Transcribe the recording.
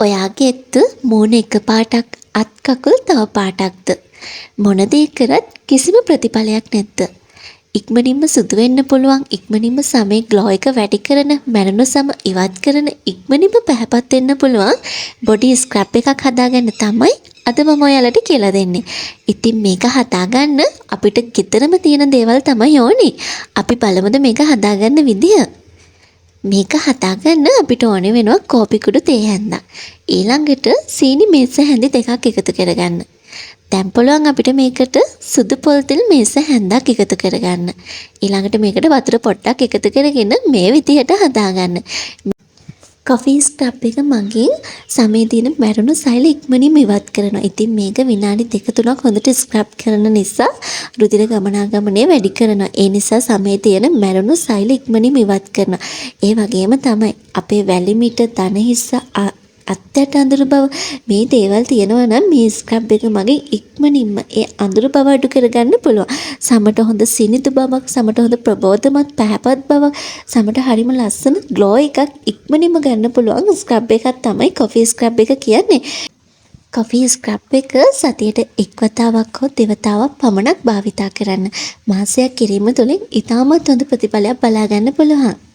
ඔයාගේ ඇත්ත මූණ එක පාටක් අත් කකුල් තව පාටක්ද? මොන දේ කරත් කිසිම ප්‍රතිඵලයක් නැද්ද? ඉක්මනින්ම සුදු වෙන්න පුළුවන්, ඉක්මනින්ම සමේ ග්ලෝ එක වැඩි කරන, මැරුණු සම ඉවත් කරන, ඉක්මනින්ම පැහැපත් වෙන්න පුළුවන් බොඩි ස්ක්‍රබ් එකක් හදාගන්න තමයි අද මම ඔයාලට කියලා දෙන්නේ. ඉතින් මේක හදාගන්න අපිට ගෙදරම තියෙන දේවල් තමයි ඕනේ. අපි බලමුද මේක හදාගන්න විදිය. මේක හදාගන්න අපිට ඕනේ වෙනවා කෝපි කුඩු තේ හැන්දක්. ඊළඟට සීනි මේස හැඳි දෙකක් එකතු කරගන්න. දැන් පුළුවන් අපිට මේකට සුදු පොල් තෙල් මේස හැන්දක් එකතු කරගන්න. ඊළඟට මේකට වතුර පොට්ටක් එකතු කරගෙන මේ විදිහට හදාගන්න. කොෆී ස්ක්‍රබ් එක මගින් සමේ තියෙන මැරුණු සෛල ඉක්මනින්ම ඉවත් කරනවා. ඉතින් මේක විනාඩි 2-3ක් හොඳට ස්ක්‍රබ් කරන නිසා රුධිර ගමනාගමනය වැඩි කරනවා. ඒ නිසා සමේ තියෙන මැරුණු සෛල ඉක්මනින්ම ඉවත් කරනවා. ඒ වගේම තමයි අපේ වැලි මිට දන හිස්ස අත්යට අඳුරු බව මේ දේවල් තියෙනවා නම් මේ ස්ක්‍රබ් එක මගින් ඉක්මනින්ම ඒ අඳුරු බව අඩු කරගන්න පුළුවන්. සමට හොඳ සිනිඳු බවක්, සමට හොඳ ප්‍රබෝධමත් පැහැපත් බවක්, සමට හරිම ලස්සන ග්ලෝ එකක් ඉක්මනින්ම ගන්න පුළුවන් ස්ක්‍රබ් එකක් තමයි කොෆී ස්ක්‍රබ් එක කියන්නේ. කොෆී ස්ක්‍රබ් එක සතියට එක් වතාවක් හෝ දෙවතාවක් පමණක් භාවිතා කරන්න. මාසයක් කිරීම තුළින් ඉතාමත් හොඳ ප්‍රතිඵලයක් බලා ගන්න පුළුවන්.